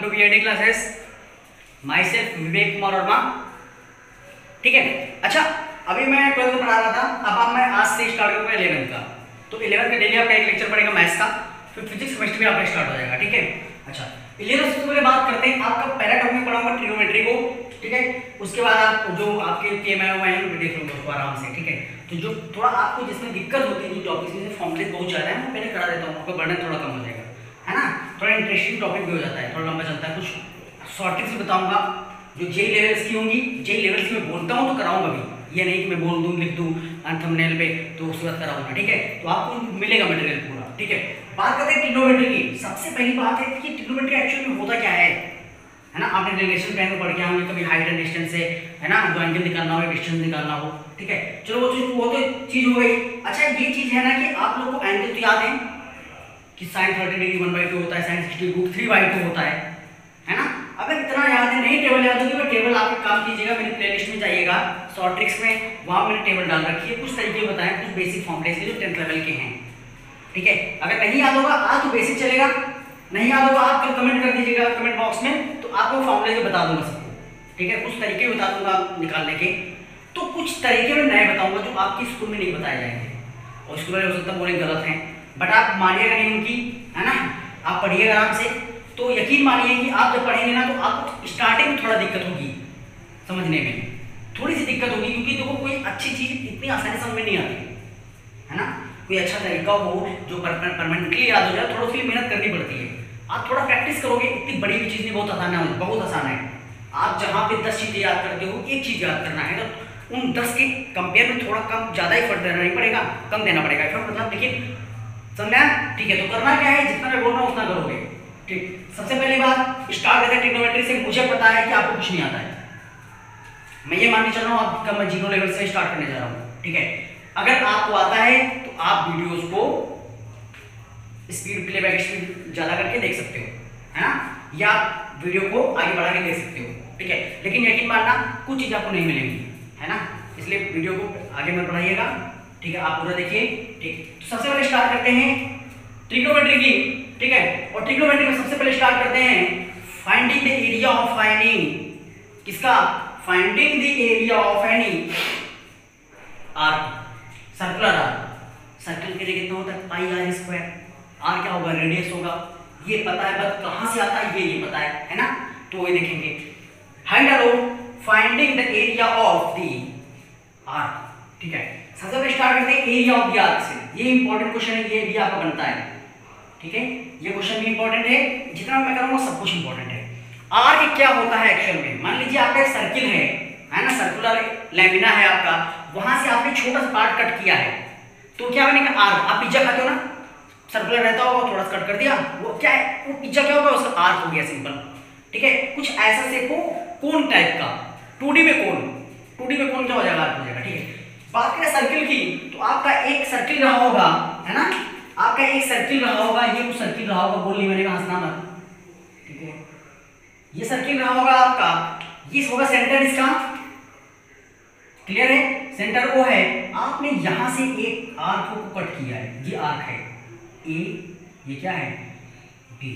To VID classes. Myself Vivek Kumar Verma. ठीक है, अच्छा अभी मैं 12th पढ़ा रहा था, अब मैं आज से स्टार्ट करूँगा 11th का। तो 11th का डेली आपका एक लेक्चर पड़ेगा मैथ्स का, फिर फिजिक्स केमिस्ट्री भी आपका स्टार्ट हो जाएगा। ठीक है, अच्छा 11th से पहले बात करते हैं, आपका पहला टॉपिक पढ़ाऊंगा ट्रिग्नोमेट्री को। ठीक है, उसके बाद आप जो आपके केएमआई में देख लूँगा उसको आराम से। ठीक है, तो जो थोड़ा आपको जिसमें दिक्कत होती है टॉपिक में फॉर्मूले बहुत ज़्यादा है, मैं पहले करा देता हूँ, आपका बर्डन थोड़ा कम हो जाएगा, है ना। थोड़ा इंटरेस्टिंग टॉपिक भी हो जाता है, थोड़ा लंबा चलता है। कुछ शॉर्ट ट्रिक्स बताऊंगा जो जेई लेवल्स की होंगी। जेई लेवल्स की मैं बोलता हूँ तो कराऊंगा भी, ये नहीं कि मैं बोल दूँ लिख दूँ थंबनेल पे तो उसके बाद कराऊंगा। ठीक है, तो आपको मिलेगा मटेरियल पूरा। ठीक है, बात करते हैं ट्रिग्नोमेट्री की। सबसे पहली बात है कि ट्रिग्नोमेट्री एक्चुअली में होता क्या है ना। आपने रिलेशन प्लान में पढ़ के होंगे कभी, हाइट एंड डिस्टेंस से, है ना, जो एंगल निकालना हो, डिस्टेंस निकालना हो। ठीक है, चलो वो तो चीज हो गई। अच्छा ये चीज है ना कि आप लोगों को एंगल तो याद है कि साइन 30 डिग्री 1/2 होता है, साइन 60 डिग्री 3/2 होता है ना। अगर इतना याद है, नहीं टेबल याद होगी, मैं टेबल आपके काम कीजिएगा, मेरी प्लेलिस्ट में जाइएगा शॉर्ट ट्रिक्स में, वहां मैंने टेबल डाल रखी है। कुछ तरीके बताएं, कुछ बेसिक फॉर्मूले के जो 10th लेवल के हैं। ठीक है, अगर नहीं याद होगा आज तो बेसिक चलेगा, नहीं याद होगा आप कल कमेंट कर दीजिएगा कमेंट बॉक्स में, तो आपको फॉर्मूले से बता दूंगा सबको। ठीक है, कुछ तरीके बता दूंगा निकालने के, तो कुछ तरीके में नए बताऊंगा जो आपके स्कूल में नहीं बताए जाएंगे, और स्कूल वाले हो सकता है बोले गलत हैं, बट आप मानिएगा नहीं उनकी, है ना। आप पढ़िएगा आराम से, तो यकीन मानिए कि आप जब पढ़ेंगे ना तो आपको स्टार्टिंग में थोड़ा दिक्कत होगी समझने में, थोड़ी सी दिक्कत होगी, क्योंकि देखो कोई अच्छी चीज़ इतनी आसानी समझ में नहीं आती, है ना। कोई अच्छा तरीका हो जो परमानेंटली याद हो जाए, थोड़ा उसके लिए मेहनत करनी पड़ती है। आप थोड़ा प्रैक्टिस करोगे, इतनी बड़ी भी चीज़ नहीं, बहुत आसान है, बहुत आसान है। आप जहाँ पे 10 चीज़ें याद करते हो, एक चीज़ याद करना है तो उन 10 के कंपेयर में थोड़ा कम ज़्यादा एफर्ट देना नहीं पड़ेगा, कम देना पड़ेगा एफर्ट, मतलब। लेकिन समझा, ठीक है। तो करना क्या है, जितना मैं बोल रहा हूँ उतना करोगे। ठीक, सबसे पहली बात स्टार्ट करते हैं ट्रिग्नोमेट्री से। मुझे पता है कि आपको कुछ नहीं आता है, मैं ये मान के चल रहा हूँ आपका, मैं 0 लेवल से स्टार्ट करने जा रहा हूँ। ठीक है, अगर आपको आता है तो आप वीडियोस को स्पीड, प्लेबैक स्पीड ज़्यादा करके देख सकते हो, है ना, या वीडियो को आगे बढ़ा के देख सकते हो। ठीक है, लेकिन यकीन मानना कुछ चीज़ आपको नहीं मिलेंगी, है ना, इसलिए वीडियो को आगे मत बढ़ाइएगा। ठीक है, आप पूरा देखिए। ठीक, तो सबसे पहले स्टार्ट करते हैं ट्रिग्नोमेट्री की। ठीक है, और ट्रिग्नोमेट्री में सबसे पहले स्टार्ट करते हैं finding the area of finding, किसका, finding the area of any arc, circular arc. Circle के लिए कितना होता है, पाई आर स्क्वायर। आर क्या होगा, रेडियस होगा, ये पता है, बस कहां से आता है ये पता है ना। तो ये देखेंगे hello finding the area of the arc. ठीक है, सबसे पहले स्टार्ट करते हैं एरिया ऑफ द आर्क से। ये इंपॉर्टेंट क्वेश्चन है, ये भी आपका बनता है। ठीक है, ये क्वेश्चन भी इंपॉर्टेंट है, जितना मैं करूंगा सब कुछ इंपॉर्टेंट है। आर्क क्या होता है एक्चुअल में, मान लीजिए आपका एक सर्किल है ना, सर्कुलर लैमिना है आपका, वहां से आपने छोटा सा पार्ट कट किया है, तो क्या बनेगा आर्क। आप पिज्जा खाते हो ना, सर्कुलर रहता होगा, थोड़ा सा कट कर दिया, वो क्या है, वो पिज्जा क्या होगा, उसका आर्क हो गया, सिंपल। ठीक है, कुछ ऐसा शेप हो, कोन टाइप का, 2D में कोन, 2D में कोन क्या हो जाएगा, आर्क हो जाएगा। ठीक है, बात करें सर्किल की, तो आपका एक सर्किल रहा होगा, है ना, आपका एक सर्किल रहा होगा, ये कुछ सर्किल रहा होगा, बोल नहीं बनेगा, हंसना मत। ठीक है, ये सर्किल रहा होगा आपका, ये होगा सेंटर इसका, क्लियर है, सेंटर वो है। आपने यहां से एक आर्क को कट किया है, ये आर्क है ए, ये क्या है बी।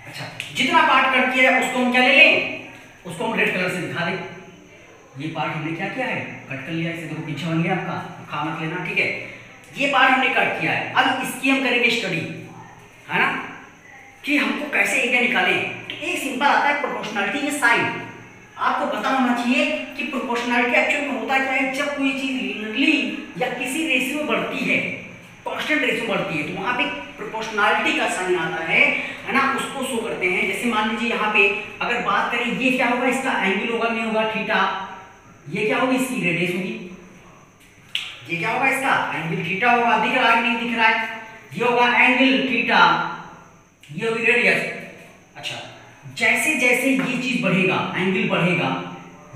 अच्छा, जितना पार्ट कट किया है उसको हम क्या ले लें, उसको हम रेड कलर से दिखा दें। ये पार्ट हमने क्या किया है, कट कर लिया, इसे देखो पीछे बन गया आपका, खा मत लेना। ठीक है, ये पार्ट हमने कट किया है, अब इसकी हम करेंगे स्टडी, है ना, कि हमको कैसे एरिया निकालें। तो एक सिंपल आता है प्रोपोर्शनलिटी में साइन। आपको पता होना चाहिए कि प्रोपोर्शनलिटी एक्चुअल में होता क्या है, जब कोई चीज लीनियरली या किसी रेशियो में बढ़ती है, कांस्टेंट रेशियो बढ़ती है, तो वहां पे प्रोपोर्शनलिटी का साइन आता है ना, उसको शो करते हैं। जैसे मान लीजिए यहाँ पे अगर बात करें, ये क्या होगा, इसका एंगल होगा, नहीं होगा थीटा, ये क्या होगी, इसकी रेडियस होगी, ये क्या होगा, इसका एंगल थीटा होगा, दिख रहा है नहीं दिख रहा है, ये होगा एंगल थीटा, ये होगी रेडियस। अच्छा, जैसे जैसे ये चीज बढ़ेगा, एंगल बढ़ेगा,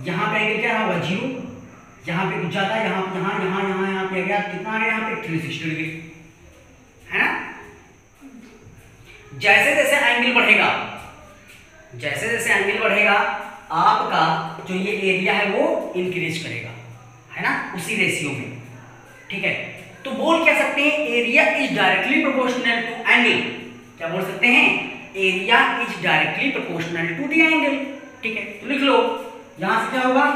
यहाँ पे एंगल क्या होगा 0, यहाँ पे कुछ जाता है, यहाँ पे आ गया, कितना आ गया, यहाँ पे 360 डिग्री, है ना। जैसे जैसे एंगल बढ़ेगा, जैसे जैसे एंगल बढ़ेगा, आपका जो ये एरिया है वो इंक्रीज करेगा, है ना, उसी रेशियो में। ठीक है, तो बोल क्या सकते हैं, area is directly proportional to angle. क्या बोल सकते हैं, area is directly proportional to the angle. ठीक है, तो लिख लो यहां से क्या होगा,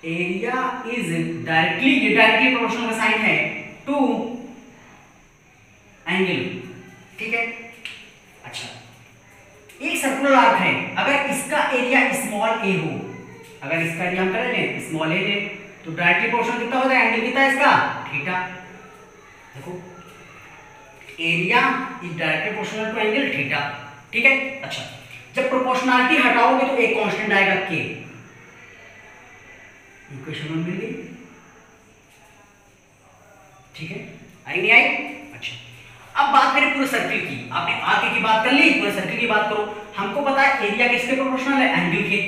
एरिया इज डायरेक्टली, ये डायरेक्टली प्रोपोर्शनल का साइन है टू एंगल। ठीक है, अच्छा एक सर्कुलर आर्क है, अगर इसका एरिया स्मॉल ए हो, अगर इसका एरिया हम कर लें स्मॉल ए ले, तो डायरेक्टली प्रोपोर्शनल कितना होता है, एंगल कितना है इसका, थीटा। देखो area is directly proportional to angle theta. ठीक है, अच्छा जब प्रोपोर्शनलिटी हटाओगे तो एक कांस्टेंट आएगा के, इक्वेशन में मिल गई। ठीक है, आई नहीं आई? अच्छा अब बात करें पूरे सर्किल की, आपने आर्क की बात कर ली, पूरे सर्किल की बात करो। हमको पता है एरिया किसके प्रोपोर्शनल है, एंगल के,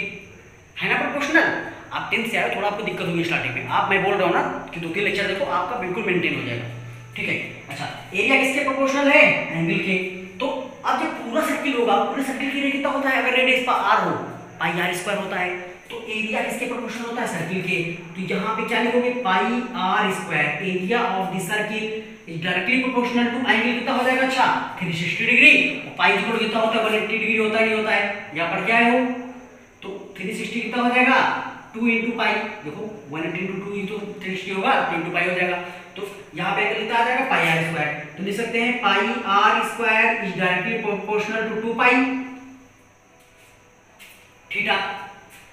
है ना प्रोपोर्शनल। आप 10th से आए, थोड़ा आपको दिक्कत होगी स्टार्टिंग में, आप मैं बोल रहा हूँ ना कि 2-3 लेक्चर देखो आपका बिल्कुल मेंटेन हो जाएगा। ठीक है, अच्छा एरिया किसके प्रोपोर्शनल है, एंगल के। तो अब जब पूरा सर्किल होगा, पूरे सर्किल की एरिया कितना होता है, अगर रेडियस पर आर हो, पाई आर स्क्वायर होता है, तो एरिया किसके प्रोपोर्शनल होता है, सर्किल के। तो यहाँ पे क्या लिखोगे, pi r square, area of the circle is directly proportional to angle कितना हो जाएगा, अच्छा 360 डिग्री। और पाई इक्वल कितना होता है, 180 डिग्री होता है, नहीं होता है, यहाँ पर क्या है वो, तो 360 कितना हो जाएगा, 2 इंटू पाई। देखो 180 इंटू 2 इंटू 360 होगा, 2 इंटू पाई हो जाएगा। तो यहाँ पे एंगल कितना आ जाएगा, पाई आर स्क्वायर। तो लिख सकते हैं pi r square is directly proportional to 2 pi theta.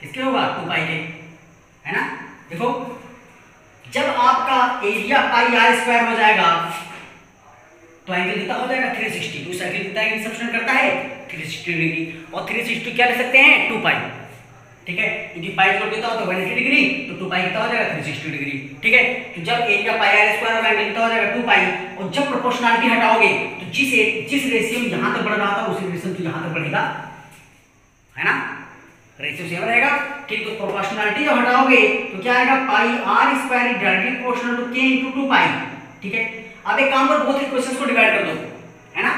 किसके होगा, 2 पाई के, है ना। देखो जब आपका एरिया पाई आर स्क्वायर हो जाएगा तो एंगल कितना हो जाएगा, 360। तो सर्किल कितना एंगल इंटरसेक्शन करता है, 360 डिग्री। और 360 क्या ले सकते हैं, 2 पाई। ठीक है, क्योंकि पाई इक्वल कितना होता है 180 डिग्री, तो 2 पाई कितना हो जाएगा, 360 डिग्री। ठीक है, तो जब एरिया पाई आर स्क्वायर होगा, एंगल कितना हो जाएगा, 2 पाई। और जब प्रोपोर्शनलिटी हटाओगे तो जिस रेशियो में यहां तक बढ़ रहा था उसी रेशियो में यहां तक बढ़ेगा, है ना, रेशियो सेम रहेगा। ठीक, तो प्रोपोर्शनलिटी जब हटाओगे तो क्या आएगा, pi r square is directly proportional to K into 2 pi. ठीक है, अब एक काम करो, बोथ इक्वेशंस को डिवाइड कर दो, है ना,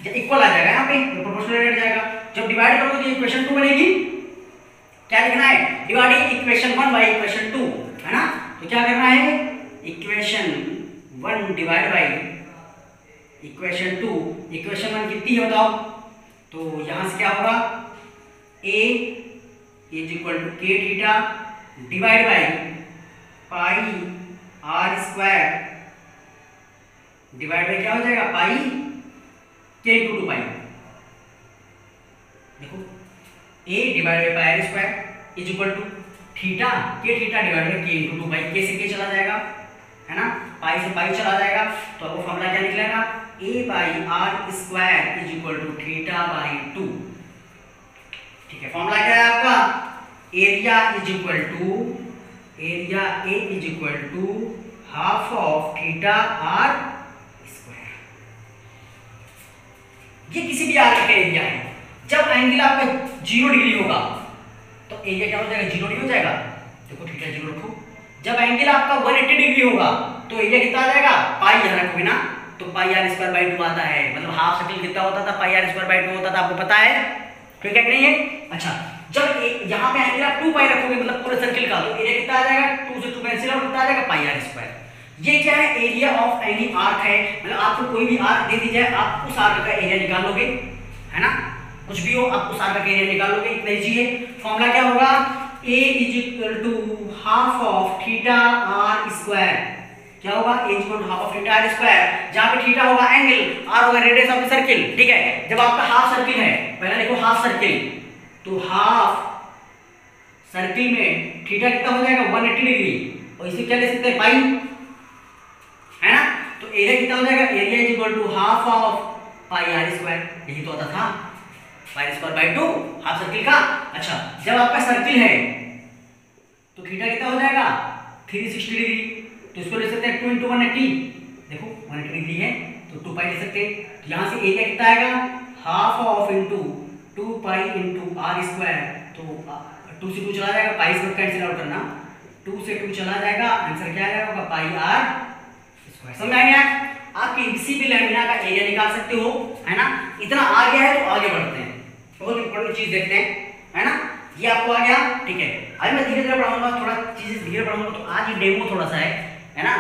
जब इक्वल आ जाएगा यहाँ पे तो प्रोपोर्शनल हट जाएगा। जब डिवाइड करोगे तो इक्वेशन 2 बनेगी। क्या लिखना है, डिवाइडिंग इक्वेशन 1 बाय इक्वेशन 2, है ना। तो क्या करना है, equation 1 divide by equation 2। Equation 1 कितनी है बताओ, तो यहां से क्या होगा, a is equal to k theta divide by pi r square divide by क्या हो जाएगा, पाई के इंटू 2 पाई। देखो a divide by pi r square is equal to theta k theta divide by k into 2 pi. के से के चला जाएगा, है ना, पाई से पाई चला जाएगा, तो आपको फॉर्मूला क्या निकलेगा, a by r square is equal to theta by 2। ठीक है, फॉर्मूला क्या है आपका, area is equal to, area A is equal to half of theta r square. ये किसी भी आर्क का एरिया है। जब एंगल आपका 0 डिग्री होगा तो एरिया क्या हो जाएगा, 0 डिग्री हो जाएगा। देखो थीटा 0 रखो। जब एंगल आपका 180 डिग्री होगा तो एरिया कितना आ जाएगा, पाई यहाँ रखोगे ना, तो पाई आर स्क्वायर बाई 2 आता है। मतलब हाफ सर्किल कितना होता था, पाई आर स्क्वायर बाई 2 होता था, आपको पता है, ठीक है कि नहीं है। अच्छा, जब यहाँ पे एंगल आप 2 पाई रखोगे मतलब पूरे सर्किल का, तो एरिया कितना आ जाएगा, 2 से 2 कैंसिल आउट, कितना आ जाएगा, पाई आर स्क्वायर। ये क्या है, एरिया ऑफ एनी आर्क है। मतलब आपको कोई भी आर्क दे दी जाए, आप उस आर्क का एरिया निकालोगे, है ना, कुछ भी हो आप उस आर्क का एरिया निकालोगे, इतना ईजी है। फॉर्मूला क्या होगा, a is equal to half of theta r square. क्या होगा, a is equal to half of theta r square, जहां पे थीटा होगा एंगल, r होगा रेडियस ऑफ द सर्किल। ठीक है, जब आपका हाफ सर्किल है, पहले देखो हाफ सर्किल, तो हाफ सर्किल में थीटा कितना हो जाएगा, 180 डिग्री, और इसे क्या ले सकते हैं, पाई, है ना। तो एरिया कितना हो जाएगा, area is equal to half of pi r square, यही तो आता था, pi square by 2 half circle का। अच्छा, जब आपका सर्किल है तो थीटा कितना हो जाएगा, 360 डिग्री, तो इसको ले सकते हैं 2 इंटू 180। देखो 180 डिग्री है तो 2 पाई ले सकते हैं। तो यहाँ से एरिया कितना आएगा, half of into 2 pi into r square. तो 2 से 2 चला जाएगा, पाई स्क्वायर कैंसिल आउट करना, 2 से 2 चला जाएगा, आंसर क्या आ जाएगा, पाई आर स्क्वायर। समझ आ गया, आप किसी भी लैमिना का एरिया निकाल सकते हो, है ना। इतना आ गया है तो आगे बढ़ते हैं, बहुत इंपॉर्टेंट चीज देखते हैं, है ना। ये आपको आ गया, ठीक है। आज मैं धीरे धीरे पढ़ाऊंगा, थोड़ा चीजें धीरे पढ़ाऊंगा, तो आज ये डेमो थोड़ा सा है ना,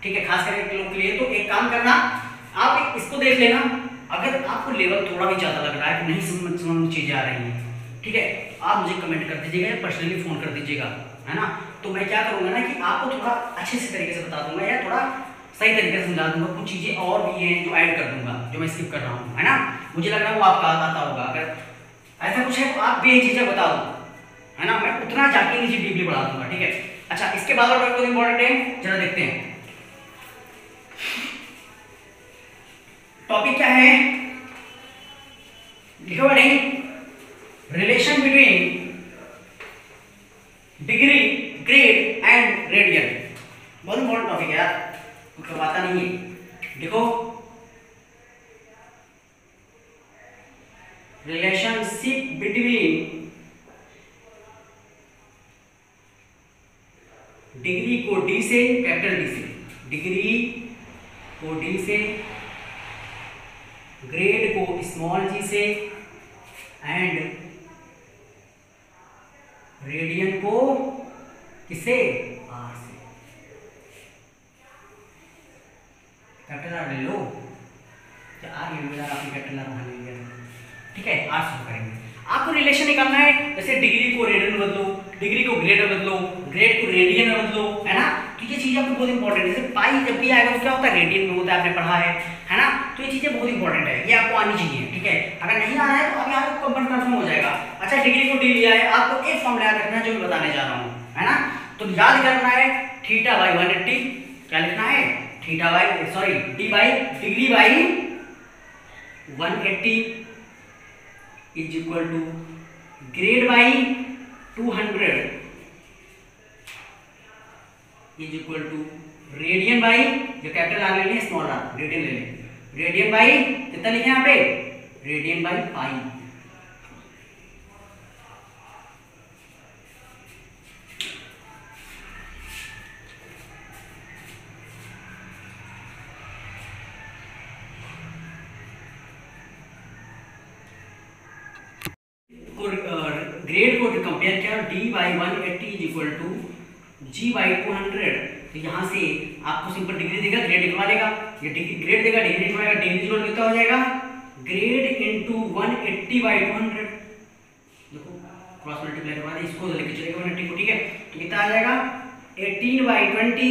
ठीक है, खास करके लोग के लिए। तो एक काम करना, आप इसको देख लेना, अगर आपको लेवल थोड़ा भी ज़्यादा लग रहा है कि नहीं समझ में चीज़ें आ रही हैं, ठीक है, आप मुझे कमेंट कर दीजिएगा या पर्सनली फ़ोन कर दीजिएगा, है ना। तो मैं क्या करूँगा ना कि आपको थोड़ा अच्छे से तरीके से बता दूंगा या थोड़ा सही तरीके से समझा दूंगा। कुछ चीज़ें और भी हैं जो ऐड कर दूंगा, जो मैं स्किप कर रहा हूँ, है ना। मुझे लग रहा है वो आपका आता होगा, अगर ऐसा कुछ है तो आप भी ये चीज़ें बता दो, है ना। मैं उतना जाके नीचे डीपली बढ़ा दूंगा, ठीक है। अच्छा, इसके बाद और बहुत इंपॉर्टेंट है, जरा देखते हैं टॉपिक क्या है। लिखो नहीं, relation between degree, grade and radian. बहुत इंपॉर्टेंट टॉपिक है यार, कुछ पता नहीं है। देखो, रिलेशनशिप बिटवीन डिग्री को डी से, कैपिटल डी से, डिग्री को डी से, ग्रेड को स्मॉल जी से एंड रेडियन को किसे, आर से। कैपिटल आर ले लो, क्या आर ले लो यार, आपने कैपिटल आर वहां ले लिया, ठीक है। आर शुरू करेंगे। आपको रिलेशन निकालना है, जैसे डिग्री को रेडियन में बदलो, डिग्री को ग्रेड में बदलो, ग्रेड को रेडियन में बदलो, है ना। तो ये चीज़ आपको बहुत इंपॉर्टेंट है। जैसे पाई जब भी आएगा तो क्या होता है, रेडियन में होता है, आपने पढ़ा है ना। तो ये चीज़ें बहुत इंपॉर्टेंट है, ये आपको आनी चाहिए, ठीक है। अगर नहीं आ रहा है तो अभी आपको कंफर्म हो जाएगा। अच्छा, डिग्री को डी लिया है, आपको एक फॉर्मूला याद रखना है जो मैं बताने जा रहा हूँ, है ना। तो याद करना है थीटा बाई 180, क्या लिखना है, theta by sorry d by degree by 180 is equal to grade by 200 is equal to radian by, जो कैपिटल आर ले लें, स्मॉल आर, रेडियन ले लें, रेडियन बाई कितना लिखे यहाँ पे, रेडियन बाई पाई। ग्रेड को कंपेयर किया, d by 180 is equal to g by 200। तो यहाँ से आपको सिंपल डिग्री देगा, ग्रेड निकलवा देगा, ये डिग्री ग्रेड देगा, डिग्री निकलवाएगा, डिग्री जोड़ कितना हो जाएगा, ग्रेड इंटू 180 बाई 200। देखो क्रॉस मल्टीप्लाई करवा दे, इसको लेके चलेगा 180 को, ठीक है। तो कितना आ जाएगा 18 बाई 20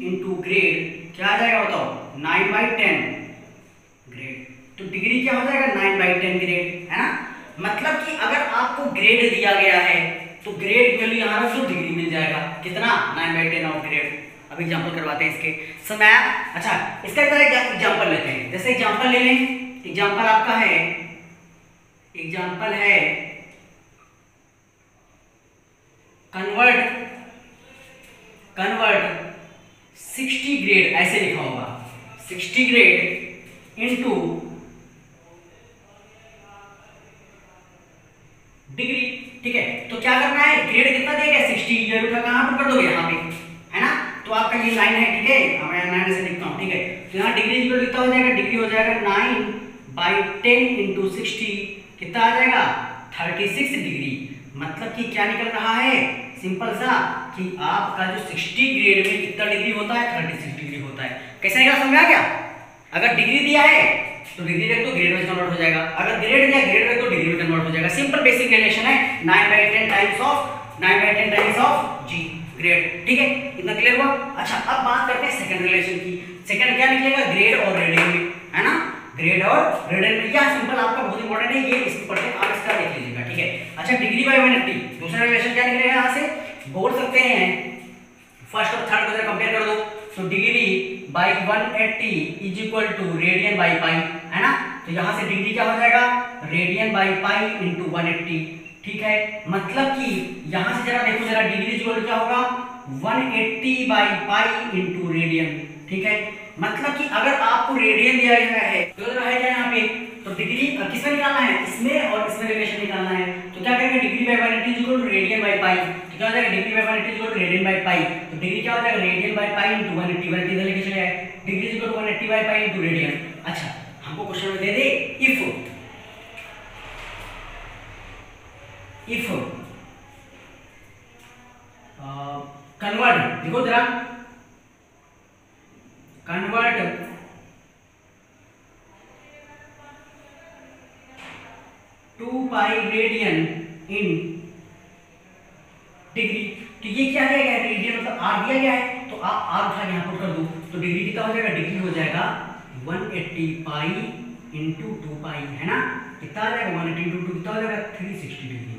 इंटू ग्रेड, क्या आ जाएगा बताओ, 9 बाई 10 ग्रेड। तो डिग्री क्या हो जाएगा, 9 बाई 10 ग्रेड, है ना। मतलब कि अगर आपको ग्रेड दिया गया है तो ग्रेड वैल्यू यहाँ रख दो, डिग्री मिल जाएगा, कितना, 9 बाई 10 ऑफ ग्रेड। अब एग्जांपल करवाते हैं इसके समय। अच्छा, इसका एग्जांपल लेते हैं, जैसे एग्जांपल ले लें, एग्जांपल आपका है, एग्जांपल है कन्वर्ट 60 ग्रेड, ऐसे लिखा होगा 60 ग्रेड इनटू डिग्री, ठीक है। तो क्या करना है, ग्रेड कितना देगा 60, ये उठा कहां पर कर दोगे, यहाँ पे, है ना। तो आपका ये लाइन है, ठीक है, मैं 9 से लिखता हूँ, ठीक है। तो यहाँ डिग्री इक्वल कितना हो जाएगा, डिग्री हो जाएगा 9 बाई 10 इंटू 60, कितना आ जाएगा 36 डिग्री। मतलब कि क्या निकल रहा है, सिंपल सा, कि आपका जो 60 ग्रेड में कितना डिग्री होता है, 36 डिग्री होता है। कैसे निकला, समझ आ गया। अगर डिग्री दिया है तो डिग्री रख दो, ग्रेड में कन्वर्ट हो जाएगा, अगर ग्रेड दिया ग्रेड रख दो, डिग्री में कन्वर्ट हो जाएगा। सिंपल बेसिक रिलेशन है, 9 बाई 10 टाइम्स ऑफ जी ग्रेड, ठीक है। इतना क्लियर हुआ। अच्छा, अब बात करते हैं सेकंड रिलेशन की। सेकंड क्या निकलेगा, ग्रेड और रेडियन में, है ना, ग्रेड और रेडियन में। यह सिंपल आपका बहुत इंपॉर्टेंट है, ये इसमें पढ़ते हैं, आप इसका देख लीजिएगा, ठीक है। अच्छा, डिग्री बाई 180, दूसरा रिलेशन क्या निकलेगा, यहाँ से बोल सकते हैं, फर्स्ट और थर्ड को जरा कंपेयर कर दो। तो degree by 180 is equal to radian by pi, है ना। तो यहाँ से डिग्री क्या हो जाएगा, रेडियन बाई पाई इंटू 180, ठीक है। मतलब कि यहाँ से जरा देखो, जरा डिग्री इक्वल क्या होगा, 180 बाई पाई इंटू रेडियन, ठीक है। मतलब कि अगर आपको रेडियन दिया गया है तो है क्या यहाँ पे, तो डिग्री किसमें निकालना है, इसमें और इसमें रिलेशन निकालना है। तो क्या करेंगे, degree by 180 is equal to radian by pi, तो क्या हो जाएगा, degree by 180 is equal to radian by pi. तो डिग्री क्या हो जाएगा, रेडियन बाई पाई इंटू 180, 180 इधर लेके चले आए, degree is equal to 180 by pi into radian. अच्छा, हमको क्वेश्चन में दे दे, इफ कन्वर्ट, देखो जरा, convert 2 pi radian in degree. तो ये क्या दिया गया है, रेडियन मतलब आर दिया गया है, तो आप आर उठा के यहाँ पुट कर दो, तो डिग्री कितना हो जाएगा, डिग्री हो जाएगा 180 पाई इंटू 2 पाई, है ना, कितना आ जाएगा 180 इंटू 2 कितना हो जाएगा 360 डिग्री।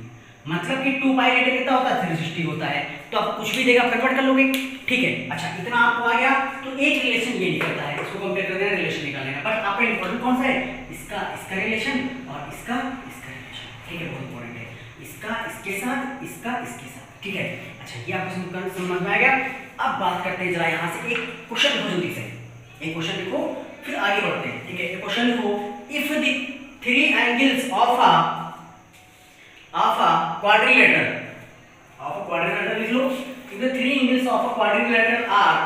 मतलब कि 2 पाई रेडियन कितना होता है 360 होता है। तो आप कुछ भी देगा कन्वर्ट कर लोगे, ठीक है। अच्छा इतना आपको आ गया, तो एक रिलेशन ये निकलता है, इसको कंपेयर कर देना, रिलेशन निकालने का। बट आपका इंपॉर्टेंट कौन सा है, इसका रिलेशन और इसका रिलेशन, ठीक है, बहुत इंपॉर्टेंट है, इसका इसके साथ, इसका इसके साथ, ठीक है। अच्छा ये आपको समझ में आ गया। अब बात करते हैं जरा यहाँ से एक क्वेश्चन लिखो जल्दी से, एक क्वेश्चन लिखो फिर आगे बढ़ते हैं, ठीक है। क्वेश्चन लिखो, if the 3 angles of a quadrilateral, लिख लो, if the 3 angles of a quadrilateral are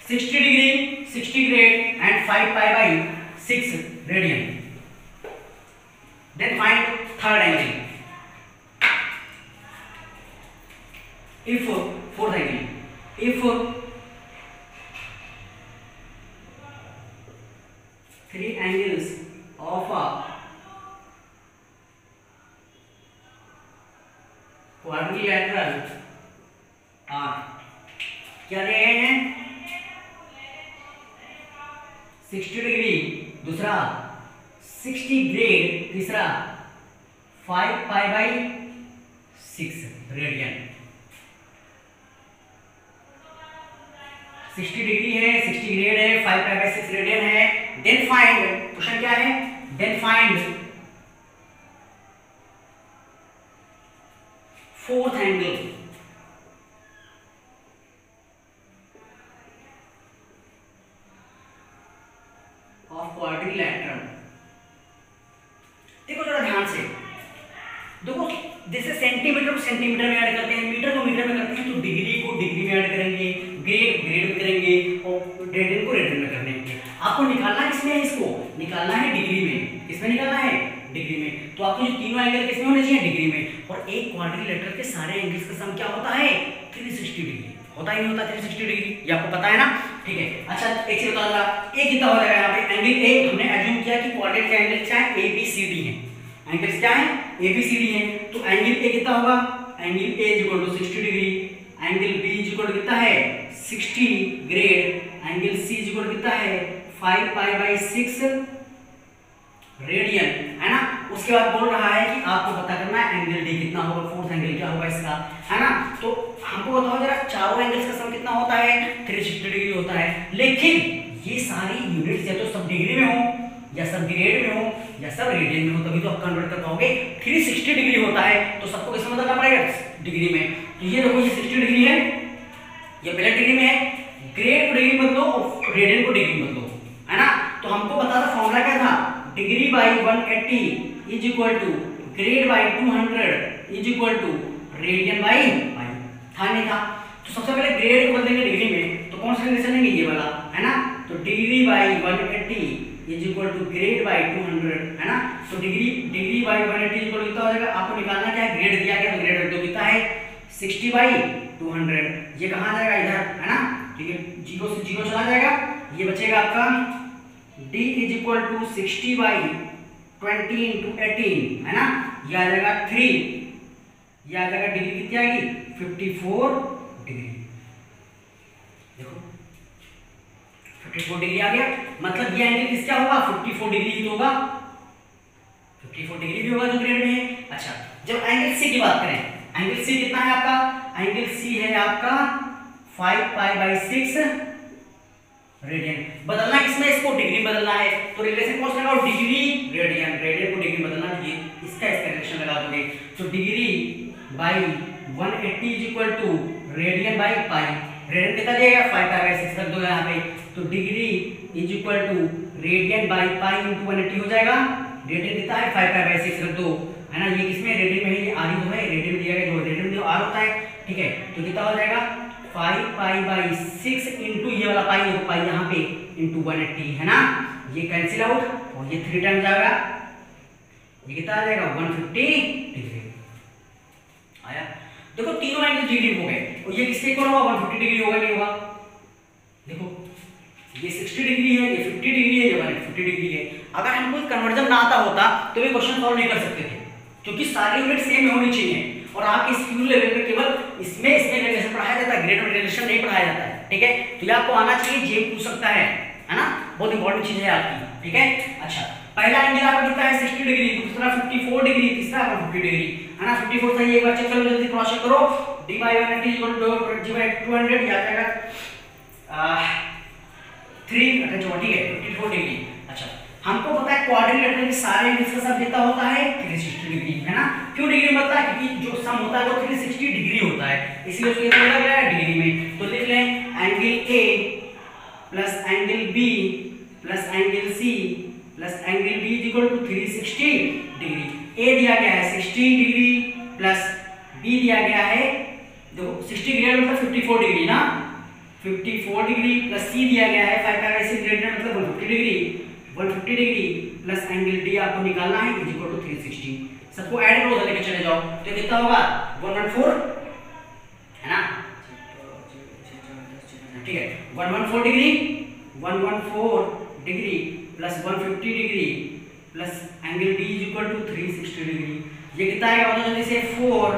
60 degree, 60 grade and 5 pi by 6 radian, then find third angle. If fourth angle, if 3 angles of a quadrilateral are क्या दिए गए हैं, 60 degree दूसरा, 60 grade तीसरा, 5 pi by 6 radian. 60 degree है, 60 grade है, 5 pi by 6 radian है। Then find, question क्या है, then find fourth angle of quadrilateral. देखो जरा ध्यान से, देखो जैसे सेंटीमीटर को सेंटीमीटर में ऐड करते हैं, मीटर को मीटर में करते हैं, तो डिग्री को डिग्री में ऐड करेंगे, ग्रेड ग्रेड में करेंगे और रेडियन को रेडियन में करेंगे। आपको निकालना किसमें है, इसको निकालना है डिग्री में। किसमें निकालना है, डिग्री में। तो आपके जो तीनों एंगल किसमें होने चाहिए, डिग्री में। और एक क्वाड्रिलेटरल के सारे एंगल्स का सम क्या होता है, 360 डिग्री होता ही नहीं होता 360 डिग्री, ये आपको पता है ना, ठीक है। अच्छा एक चीज बता दूं, एक कितना हो जाएगा यहाँ पे एंगल ए, हमने एज्यूम किया कि क्वाड्रेट के एंगल क्या है, ABCD है, एंगल्स क्या है ABCD है। तो एंगल ए कितना होगा, angle A equal to 60 degree, angle B equal to कितना है 60 grade, angle C equal to कितना है 5 पाई बाई 6 रेडियन, है ना। उसके बाद बोल रहा है कि आपको पता करना है एंगल डी कितना होगा, फोर्थ एंगल क्या होगा इसका, है ना। तो हमको बताओ जरा चारों एंगल्स का सम कितना होता है, 360 डिग्री होता है। लेकिन ये सारी यूनिट्स या तो सब डिग्री में हो, या सब ग्रेड में हो, या सब रेडियन में हो, तभी तो आप कन्वर्ट कर पाओगे। 360 डिग्री होता है तो सबको किसमें बदलना पड़ेगा, डिग्री में। तो ये देखो ये 60 डिग्री है, ये पहले डिग्री में है, ग्रेड को डिग्री बदलो और रेडियन को डिग्री बदलो, है ना। तो हमको पता था फॉर्मूला क्या था, degree by 180 is equal to grade by 200 is equal to radian by pi, था नहीं था। तो सबसे पहले ग्रेड को बदलेंगे डिग्री में, तो कौन सा रिलेशन लेंगे, ये वाला, है ना। तो degree by 180 is equal to grade by 200, है ना। तो डिग्री बाई 180 इज इक्वल कितना हो जाएगा, आपको निकालना क्या है, ग्रेड दिया गया तो ग्रेड रख दो, कितना है 60 बाई 200। ये कहाँ जाएगा, इधर, है ना। ठीक है, जीरो से जीरो चला जाएगा, ये बचेगा आपका d is equal to 60 by 20 into 18, है ना। ये आ जाएगा 3, ये आ जाएगा डिग्री कितनी आएगी 54 डिग्री। देखो 54 डिग्री आ गया, मतलब ये एंगल किसका होगा, 54 डिग्री ही होगा, 54 डिग्री भी होगा जो ग्रेड में है। अच्छा जब एंगल सी की बात करें, एंगल सी कितना है आपका, एंगल सी है आपका 5 पाई बाई 6 रेडियन। बदलना किसमें, इसको डिग्री बदलना है, तो रिलेशन कौन सा लगाओ, डिग्री रेडियन, रेडियन को डिग्री बदलना, ये इसका रिलेशन लगा दोगे। तो degree by 180 is equal to radian by pi, radian कितना दिया गया 5 पाई बाई 6 रख दो यहाँ पे। तो degree is equal to radian by pi into 180 हो जाएगा, रेडियन कितना है 5 पाई बाई 6 रख दो, है ना। ये किसमें, रेडियन में, ये आर जो है रेडियन दिया गया, जो रेडियन जो आर होता है, ठीक है। तो कितना हो जाएगा 5 पाई बाई 6 इंटू ये वाला पाई, ये पाई यहाँ पे इंटू 180, है ना। ये कैंसिल आउट और ये 3 टाइम्स जाएगा, ये कितना आ जाएगा 150 डिग्री आया। देखो तीनों एंगल डिग्री हो गए, और ये किसके इक्वल होगा 150 डिग्री होगा, नहीं होगा। देखो ये 60 डिग्री है, ये 50 डिग्री है, ये 150 डिग्री है। अगर हमको कन्वर्जन ना आता होता तो ये क्वेश्चन सॉल्व नहीं कर सकते थे, क्योंकि सारी यूनिट सेम होनी चाहिए और आपके स्कूल लेवल पे केवल इसमें रिलेशन पढ़ाया जाता है, ग्रेड में रिलेशन नहीं पढ़ाया जाता है, ठीक है। तो ये आपको आना चाहिए, जे पूछ सकता है ना, बहुत इंपॉर्टेंट चीज है आपकी, ठीक है। अच्छा, पहला एंगल आपका कितना है 60 डिग्री, दूसरा 54 डिग्री, तीसरा 50 डिग्री, है ना। 54 सही है, एक बार चेक करो, जल्दी क्रॉस चेक करो। d by 180 equal to g by 200 या जाएगा 3, ठीक है 54 डिग्री। अच्छा, हमको पता है क्वाड्रिलेटरल के सारे एंगल्स का सम कितना होता है 360 डिग्री, है ना। क्यों डिग्री में होता है, क्योंकि जो सम होता है वो 360 डिग्री होता है, इसलिए उसको क्या बोला गया है डिग्री में। तो लिख लें angle A plus angle B plus angle C plus angle B is equal to 360 degree. A दिया गया है 60 डिग्री प्लस B दिया गया है, देखो 60 डिग्री मतलब 54 डिग्री ना, 54 डिग्री प्लस C दिया गया है 5/6 ग्रेटर मतलब 150 degree, 150 degree plus angle D आपको निकालना है इज इक्वल टू 360। सबको ऐड करो, उधर लेके चले जाओ, तो कितना होगा 114, है ना, ठीक है। 114 degree, 114 degree plus 150 degree plus angle D is equal to 360 degree. ये कितना आएगा बताओ जल्दी से, 4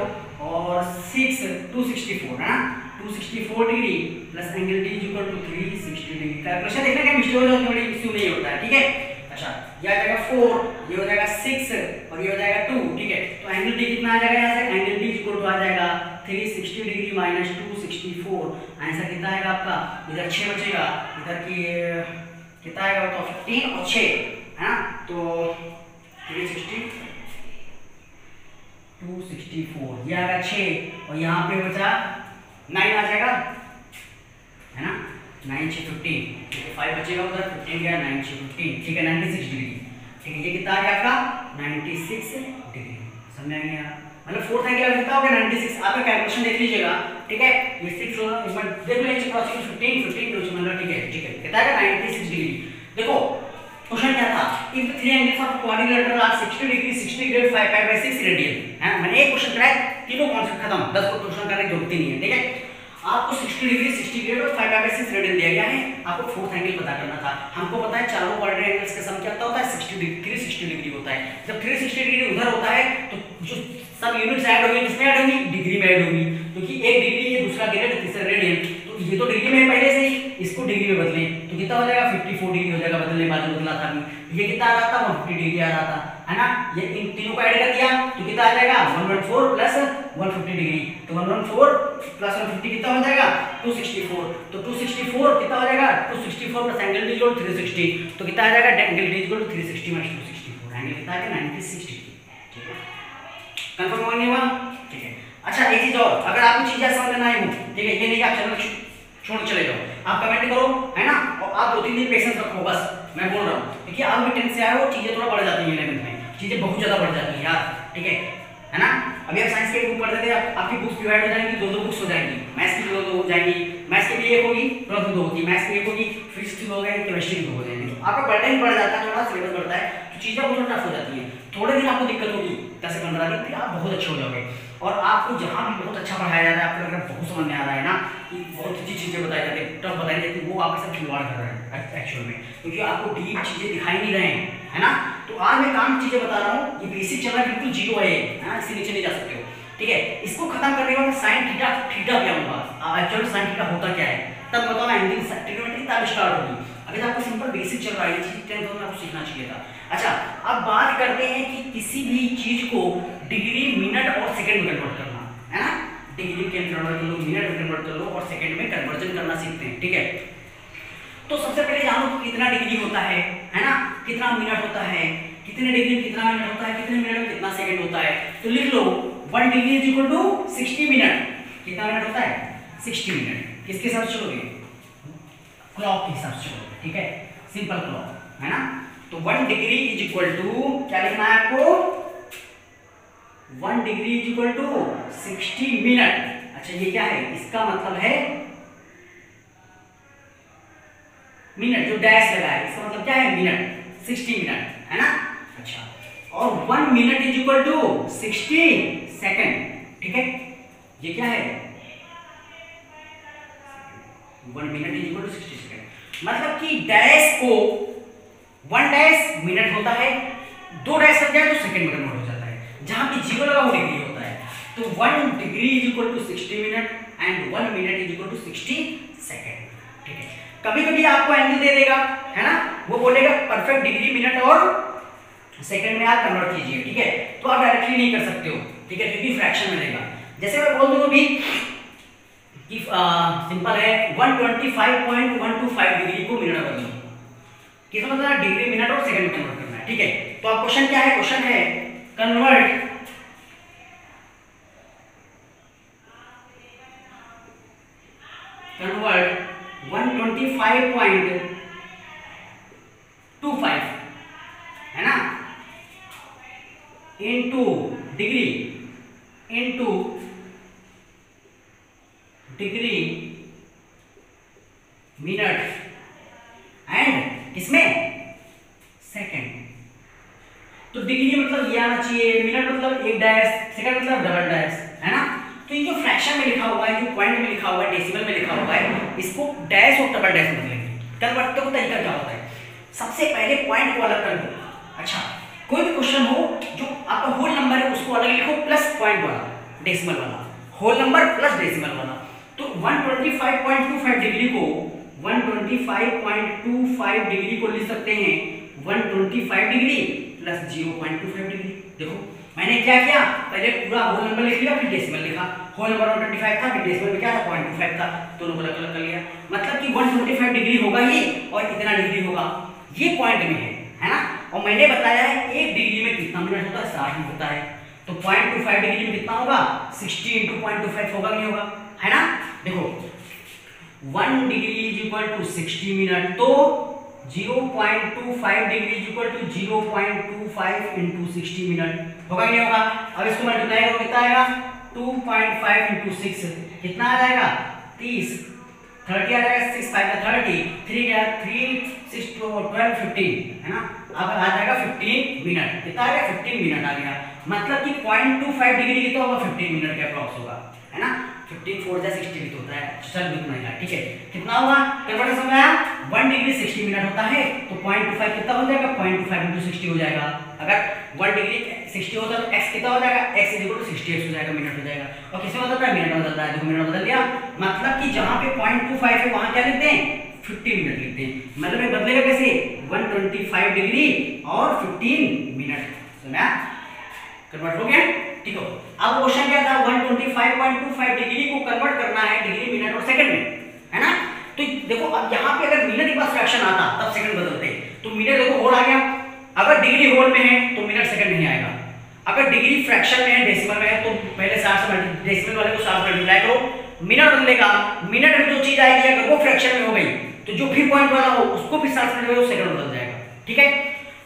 और 6 264, है ना, 264 degree plus angle D is equal to 360 degree. Calculation देखना क्या मिस्टेक हो जाती है, इश्यू नहीं होता है, ठीक है। अच्छा, ये आ जाएगा 4, ये हो जाएगा 6 और ये हो जाएगा 2, ठीक है। तो एंगल D कितना आ जाएगा यहाँ से, angle D is equal to आ जाएगा 360 डिग्री माइनस 264, आंसर कितना आएगा आपका, इधर 6 बचेगा, इधर की कितना आएगा तो 15 और 6, है ना, तो 360 264, ये आएगा 6 और यहाँ पे बचा 9 आ जाएगा, है ना, 9 6 15, ठीक है, 5 बचेगा उधर, 15 गया, 9 6 15, ठीक है, 96 डिग्री, ठीक है। ये कितना आ गया आपका 96 डिग्री, समझ आ गया, मतलब फोर्थ एंगल कितना हो गया 96। आपका कैलकुलेशन देख लीजिएगा, ठीक है, ये 6 होगा, एक बार देख लीजिए क्रॉस 15 मतलब ठीक है, ठीक है, कितना आएगा 96 डिग्री। देखो क्वेश्चन क्या था, if three angles of quadrilateral are 60 degree 60 grade 5/6 radian, है, मैंने एक क्वेश्चन कराया, तीनों कॉन्सेप्ट खत्म, 10 को क्वेश्चन करने की जरूरत नहीं है, ठीक है। आपको 60 डिग्री 60 ग्रेड और 5/6 रेडियन दिया गया है, आपको फोर्थ एंगल पता करना था। हमको पता है चारों क्वाड्रेंट एंगल्स का सम क्या होता है 60 डिग्री 360 डिग्री होता है। जब 360 डिग्री उधर होता है तो जो सब यूनिट्स ऐड होंगी किसमें ऐड होंगी, डिग्री में ऐड होंगी, क्योंकि एक डिग्री ये दूसरा ग्रेड तीसरा रेडियन, तो ये तो डिग्री में है पहले से ही, इसको डिग्री में बदलें तो कितना हो जाएगा 54 डिग्री हो जाएगा, बदलने बाद बदला था अभी, ये कितना आ रहा था 150 डिग्री आ रहा था, है ना। ये इन तीनों को ऐड कर दिया तो कितना आ जाएगा 114 प्लस 150 डिग्री, तो 114 प्लस 150 कितना हो जाएगा 264, तो 264 कितना हो जाएगा 264 plus angle D equal to 360, तो कितना आ जाएगा angle D equal to 360 minus 264, angle कितना आ गया 96 डिग्री, ठीक है। कंफर्म हो नहीं हुआ, ठीक है। अच्छा, एक चीज और, अगर आपको चीजें समझ ना आई हो, ठीक है, ये नहीं कि आप चैनल छोड़ चले जाओ, आप कमेंट करो, है ना, और आप 2-3 दिन पेशेंस रखो, बस मैं बोल रहा हूँ, क्योंकि आप भी 10th से आए हो, चीजें थोड़ा बढ़ जाती हैं 11th में, चीजें बहुत ज्यादा बढ़ जाती हैं यार, ठीक है ना। अभी आप साइंस के बुक पढ़ते थे, आपकी बुक्स डिवाइड हो जाएंगी, 2-2 बुक्स हो जाएंगी, मैथ्स की 2-2 हो जाएंगी, मैथ्स की भी एक होगी, प्लस 2 होगी, मैथ्स की एक होगी, फिजिक्स की 2 हो गई, केमिस्ट्री की 2 हो जाएंगी, तो आपका बर्डन बढ़ जाता है, थोड़ा सिलेबस बढ़ता है, तो चीजें बहुत टफ हो जाती हैं। थोड़े दिन आपको दिक्कत होगी, 10 से 15 दिन, फिर आप बहुत अच्छे हो जाओगे, और आपको जहाँ भी बहुत अच्छा पढ़ाया जा रहा है, आपको लग रहा है बहुत समझ में आ रहा है ना, कि बहुत अच्छी चीजें बताई जाती है, टफ बताई जाती है, वो आपके साथ खिलवाड़ कर रहा है एक्चुअल में, क्योंकि आपको डीप चीजें दिखाई नहीं रहे हैं, है ना। तो आज मैं काम चीजें बता रहा हूँ, ये बेसिक चल रहा है, बिल्कुल जीरो है, इससे नीचे नहीं जा सकते हो, ठीक है। इसको खत्म करने के बाद साइन थीटा थीटा क्या होगा, एक्चुअल में साइन थीटा होता क्या है, तब बताओ ना, एंगल ट्रिग्नोमेट्री तब स्टार्ट होगी। अभी आपको सिंपल बेसिक चल रहा है, ये चीज 10th में आपको सीखना चाहिए था। अच्छा, अब बात करते हैं कि किसी भी चीज को डिग्री मिनट और सेकंड में कन्वर्ट करना, है ना, डिग्री के कन्वर्ट कर लो, मिनट में कन्वर्ट कर लो और सेकंड में कन्वर्जन करना सीखते हैं, ठीक है। तो सबसे पहले जानो कि कितना डिग्री होता है ना, कितना मिनट होता है, कितने डिग्री में कितना मिनट होता है, कितने मिनट में कितना सेकंड होता है। तो लिख लो 1 degree is equal to 60 minute, कितना मिनट होता है 60 मिनट। किसके हिसाब से चलोगे, क्लॉक के हिसाब से चलोगे, ठीक है, सिंपल क्लॉक, है ना। तो 1 डिग्री इज इक्वल टू क्या लिखना है आपको, 1 degree is equal to 60 minute. अच्छा, ये क्या है, इसका मतलब है मिनट, जो डैश लगा है इसका मतलब क्या है मिनट, 60 मिनट, है ना। अच्छा, और 1 minute is equal to 60 second, ठीक है, ये क्या है 1 minute is equal to 60 second, मतलब कि डैश को 1 डैश मिनट होता है, 2 डैश लग जाए तो सेकंड में कन्वर्ट हो जाता है, जहां पे 0 लगा वो डिग्री होता है। तो 1 degree is equal to 60 minute and 1 minute is equal to 60 second. ठीक है, कभी कभी आपको एंगल दे देगा, है ना, वो बोलेगा परफेक्ट डिग्री मिनट और सेकंड में आप कन्वर्ट कीजिए। ठीक है, तो आप डायरेक्टली नहीं कर सकते हो, ठीक है, क्योंकि फ्रैक्शन में देगा। जैसे मैं बोल दूं अभी कि सिंपल है 125.125 डिग्री को मिनट बदलो, किसका मतलब डिग्री मिनट और सेकंड में कन्वर्ट करना है। ठीक है, तो अब क्वेश्चन क्या है, क्वेश्चन है कन्वर्ट कन्वर्ट 125.25 है ना इनटू डिग्री मिनट एंड किसमें सेकंड। तो डिग्री मतलब ये आना चाहिए, मिनट मतलब 1 डैश, सेकंड मतलब डबल डैश, है ना। तो ये जो फ्रैक्शन में लिखा हुआ है, जो पॉइंट में लिखा हुआ है, डेसिमल में लिखा हुआ है, इसको डैश और डबल डैश बदलेंगे। कन्वर्ट का तरीका क्या होता है, सबसे पहले पॉइंट को अलग कर दो। अच्छा, कोई भी क्वेश्चन हो जो आपका होल नंबर है उसको अलग लिखो प्लस पॉइंट वाला, डेसिमल वाला, होल नंबर प्लस डेसिमल वाला। तो 125.25 डिग्री को 125.25 डिग्री को लिख सकते हैं 125 डिग्री प्लस 0.25 डिग्री। देखो मैंने क्या किया, पहले पूरा होल नंबर लिख लिया, फिर डेसिमल लिखा। होल नंबर 125 था, फिर डेसिमल में क्या था 0.25 था, दोनों को अलग अलग कर लिया। मतलब कि 125 डिग्री होगा ही और इतना डिग्री होगा, ये पॉइंट में है ना। और मैंने बताया है 1 डिग्री में कितना मिनट होता है, 60 मिनट होता है। तो 0.25 डिग्री में कितना होगा, 60 × 0.25 होगा नहीं होगा, है ना। देखो 1 degree is equal to 60 minute, तो 0.25 degree is equal to 0.25 × 60 minute होगा नहीं होगा। अब इसको मल्टीप्लाई करो, कितना आएगा 2.5 × 6 कितना आ जाएगा 30, 30 आ जाएगा, 6 5 30, 3 गया 3 6 12 15, है ना। अब आ जाएगा 15 मिनट, कितना आ गया 15 मिनट आ गया। मतलब कि 0.25 डिग्री कितना होगा 15 मिनट के अप्रॉक्स होगा, है ना। 15 4 जा 60 भी तो होता है, चल बिल्कुल नहीं, ठीक है। कितना होगा कन्वर्ट समझ आया, 1 डिग्री 60 मिनट होता है, तो 0.25 कितना हो जाएगा 0.25 × 60 हो जाएगा। अगर 1 डिग्री 60 होता है तो x कितना हो जाएगा, x = 60x हो जाएगा, मिनट हो जाएगा। और किसमें बदल रहा है, मिनट में बदल रहा है, देखो मिनट बदल दिया। मतलब कि जहां पे 0.25 है वहां क्या लिखते हैं 15 मिनट लिखते हैं। मतलब ये बदलेगा कैसे 125 डिग्री और 15 मिनट, समझा, कन्वर्ट हो गया, ठीक हो। अब क्वेश्चन क्या था, 125.25 डिग्री को कन्वर्ट करना है डिग्री मिनट और सेकंड में, है ना। तो देखो अब यहाँ पे अगर मिनट के पास फ्रैक्शन आता तब सेकंड बदलते, तो मिनट देखो होल आ गया। अगर डिग्री होल में है तो मिनट सेकंड नहीं आएगा। अगर डिग्री फ्रैक्शन में है, डेसिमल में है, तो पहले 60 से डेसिमल वाले को 60 मल्टीप्लाई करो, मिनट बदलेगा। मिनट में जो चीज आएगी अगर वो फ्रैक्शन में हो गई तो जो भी पॉइंट वाला हो उसको भी 60 से मल्टीप्लाई सेकंड बदल जाएगा, ठीक है।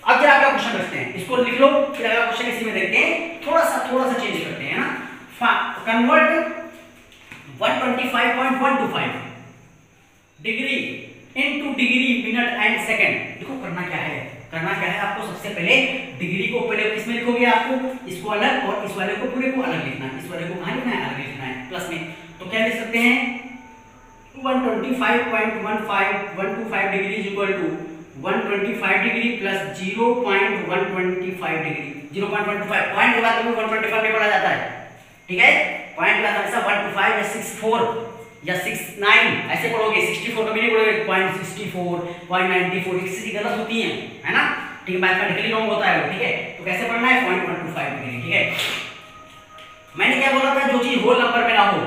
अब जरा अगला क्वेश्चन रखते हैं, इसको लिख लो, फिर अगला क्वेश्चन इसी में देखते हैं, थोड़ा सा चेंज करते हैं ना। Convert 125.125 degree into degree minute and second. देखो करना क्या है आपको, सबसे पहले डिग्री को पहले किसमें लिखोगे, आपको इसको अलग और इस वाले को पूरे को अलग लिखना है। इस वाले को कहां लिखना है, अलग लिखना है प्लस में। तो क्या लिख सकते हैं 125.125 degree is equal to 125 degree plus 0.125 degree. 0.125 point के बाद कभी 125 में पढ़ा जाता है, ठीक है। पॉइंट के बाद हमेशा 125 या 64 या 69 ऐसे पढ़ोगे, 64 कभी नहीं पढ़ोगे, 0.64 0.94 इससे गलत होती है ना, ठीक है। मैथमेटिकली रॉन्ग होता है वो, ठीक है। तो कैसे पढ़ना है 0.125 डिग्री, ठीक है। मैंने क्या बोला था, जो चीज होल नंबर में ना हो,